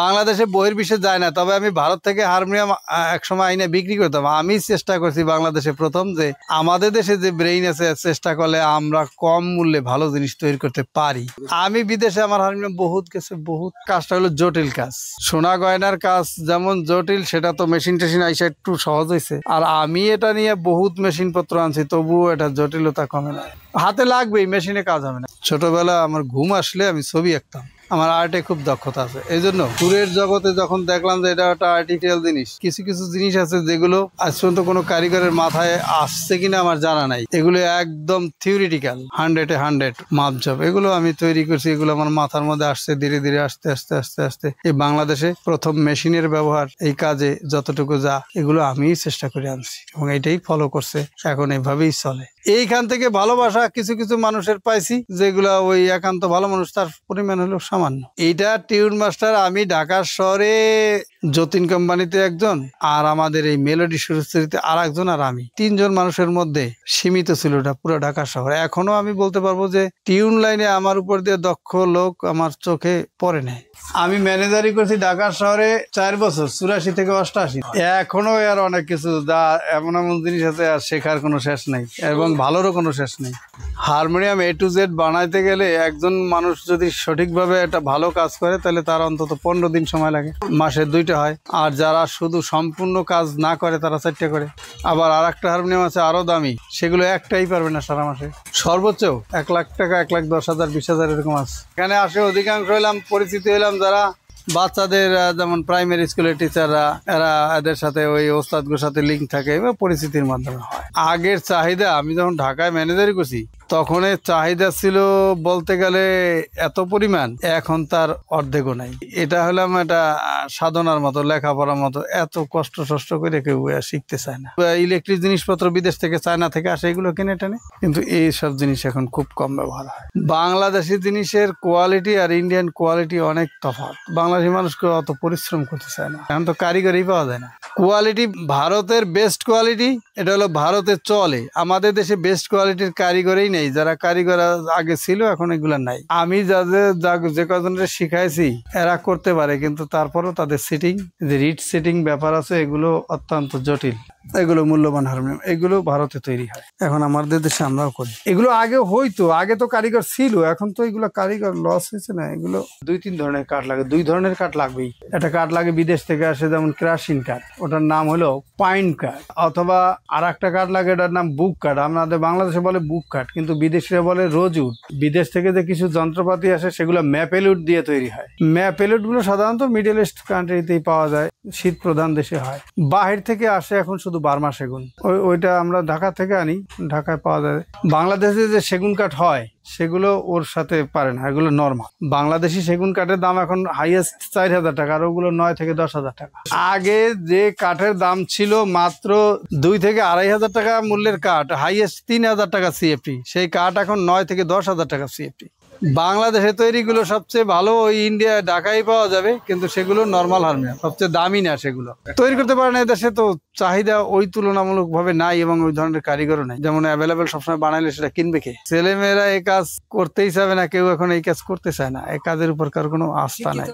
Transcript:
বাংলাদেশে বহির্বিশ্বে যায় না, তবে আমি ভারত থেকে হারমোনিয়াম একসময় আইনে বিক্রি করতাম। আমি চেষ্টা করছি বাংলাদেশে প্রথম যে আমাদের দেশে যে ব্রেইন আছে, চেষ্টা করলে আমরা কম মূল্যে ভালো জিনিস তৈরি করতে পারি। আমি বিদেশে আমার হারমোনিয়াম বহুত গেছে, বহুত কাজটা হলো জটিল কাজ। সোনা গয়নার কাজ যেমন জটিল, সেটা তো মেশিন টেশিন আইসা একটু সহজ হয়েছে। আর আমি এটা নিয়ে বহুত মেশিন পত্র আনছি, তবুও এটা জটিলতা কমে না। হাতে লাগবেই, মেশিনে কাজ হবে না। ছোটবেলা আমার ঘুম আসলে আমি ছবি আঁকতাম। আমার আর্টে খুব দক্ষতা আছে, এই জন্য সুরের জগতে যখন দেখলাম যে এটা একটা আর্টিফিশিয়াল জিনিস, কিছু কিছু জিনিস আছে যেগুলো আজ পর্যন্ত কোনো কারিগরের মাথায় আসছে কিনা আমার জানা নাই। এগুলো একদম থিওরিটিক্যাল, 100-এ 100 মাপঝাপ এগুলো আমি তৈরি করছি। এগুলো আমার মাথার মধ্যে আসছে ধীরে ধীরে, আস্তে আস্তে আস্তে আস্তে। এই বাংলাদেশে প্রথম মেশিনের ব্যবহার এই কাজে যতটুকু যা, এগুলো আমিই চেষ্টা করে আনছি এবং এটাই ফলো করছে, এখন এইভাবেই চলে। এইখান থেকে ভালোবাসা কিছু কিছু মানুষের পাইছি, যেগুলা ওই একান্ত ভালো মানুষ, তার পরিমাণ হলো সামান্য। এইটা টিউন মাস্টার আমি ঢাকার শহরে যতীন কোম্পানিতে একজন, আর আমাদের এই মেলোডি সুরস্থিতিতে আর একজন, আর আমি, 3 জন মানুষের মধ্যে সীমিত ছিল এটা পুরো ঢাকা শহরে। এখনো আমি বলতে পারবো যে টিউন লাইনে আমার উপর দিয়ে দক্ষ লোক আমার চোখে পড়ে নেই। আমি ম্যানেজারি করছি ঢাকা শহরে 4 বছর, 84 থেকে 88। এখনো আর অনেক কিছু যা এমন এমন জিনিস আছে, আর শেখার কোনো শেষ নেই এবং ভালোরও কোনো শেষ নেই। হারমোনিয়াম A to Z বানাইতে গেলে একজন মানুষ যদি সঠিকভাবে একটা ভালো কাজ করে, তাহলে তার অন্তত 15 দিন সময় লাগে, মাসে 2টা হয়। আর যারা শুধু সম্পূর্ণ কাজ না করে তারা 4টা করে। আবার আর একটা হারমোনিয়াম আছে আরো দামি, সেগুলো একটাই পারবে না সারা মাসে। সর্বোচ্চ 1 লাখ টাকা, 1,10,000, 20,000 এরকম আছে। এখানে আসে অধিকাংশ হইলাম পরিচিতি হইলাম যারা বাচ্চাদের, যেমন প্রাইমারি স্কুলের টিচাররা, এরা এদের সাথে ওই ওস্তাদগুলোর সাথে লিঙ্ক থাকে বা পরিচিতির মাধ্যমে হয়। আগের চাহিদা, আমি যখন ঢাকায় ম্যানেজারি করছি তখন চাহিদা ছিল বলতে গেলে এত পরিমাণ, এখন তার অর্ধেকও নাই। এটা হলাম এটা সাধনার মতো, লেখাপড়ার মতো, এত কষ্ট করে কেউ শিখতে চায় না। ইলেকট্রিক জিনিসপত্র বিদেশ থেকে, চায়না থেকে আসে, এগুলো কিনে টেনে, কিন্তু এইসব জিনিস এখন খুব কম ব্যবহার হয়। বাংলাদেশি জিনিসের কোয়ালিটি আর ইন্ডিয়ান কোয়ালিটি অনেক তফাৎ। বাংলাদেশি মানুষকে অত পরিশ্রম করতে চায় না, এখন তো কারিগরই পাওয়া যায় না। কোয়ালিটি ভারতের বেস্ট কোয়ালিটি, এটা হলো ভারতে চলে। আমাদের দেশে বেস্ট কোয়ালিটির কারিগরই নেই। যারা কারিগর আগে ছিল এখন এগুলা নাই। আমি যে কজনের শিখাইছি এরা করতে পারে, কিন্তু তারপরও তাদের সিটিং, যে রিড সিটিং ব্যাপার আছে, এগুলো অত্যন্ত জটিল। এগুলো মূল্যবান হারমোনিয়াম, এগুলো ভারতে তৈরি হয়, এখন আমাদের দেশে আমরাও করি। এগুলো আগে হইতো, আগে তো কারিগর ছিল, এখন তো এগুলো কারিগর লস হয়েছে না। এগুলো 2-3 ধরনের কাঠ লাগে, 2 ধরনের কাঠ লাগবেই। একটা কাঠ লাগে বিদেশ থেকে আসে, যেমন ক্রাশিন কাঠ, ওটার নাম হলো পাইন কাঠ। অথবা আর একটা কাঠ লাগে, এটার নাম বুক কাঠ। আমাদের বাংলাদেশে বলে বুক কাঠ, কিন্তু বিদেশিরা বলে রোজউড। বিদেশ থেকে যে কিছু যন্ত্রপাতি আসে সেগুলো ম্যাপেলউড দিয়ে তৈরি হয়। ম্যাপেলউড গুলো সাধারণত মিডল ইস্ট কান্ট্রিতেই পাওয়া যায়, শীত প্রধান দেশে হয়। বাহির থেকে আসে এখন শুধু বার্মা সেগুন, ওইটা আমরা ঢাকা থেকে আনি, ঢাকায় পাওয়া যায়। বাংলাদেশে যে সেগুন কাঠ হয় সেগুলো ওর সাথে পারে না, এগুলো নরমাল। বাংলাদেশি সেগুন কাঠের দাম এখন হাইয়েস্ট 4,000 টাকা, আর ওগুলো 9 থেকে 10,000 টাকা। আগে যে কাঠের দাম ছিল মাত্র 2 থেকে 2,500 টাকা মূল্যের কাঠ, হাইয়েস্ট 3,000 টাকা সিএফটি, সেই কাঠ এখন 9 থেকে 10,000 টাকা সিএফটি। বাংলাদেশে তৈরিগুলো সবচেয়ে ভালো ওই ইন্ডিয়া ঢাকায় পাওয়া যাবে, কিন্তু সেগুলো নর্মাল হারমোনিয়াম, সবচেয়ে দামি না, সেগুলো তৈরি করতে পারে না। দেশে তো চাহিদা ওই তুলনামূলকভাবে নাই এবং ওই ধরনের কারিগরও নাই। যেমন অ্যাভেলেবেল সবসময় বানাইলে সেটা কিনবে কে? ছেলেমেয়েরা এই কাজ করতেই চাবে না, কেউ এখন এই কাজ করতে চায় না। এই কাজের উপর কার কোনো আস্থা নাই।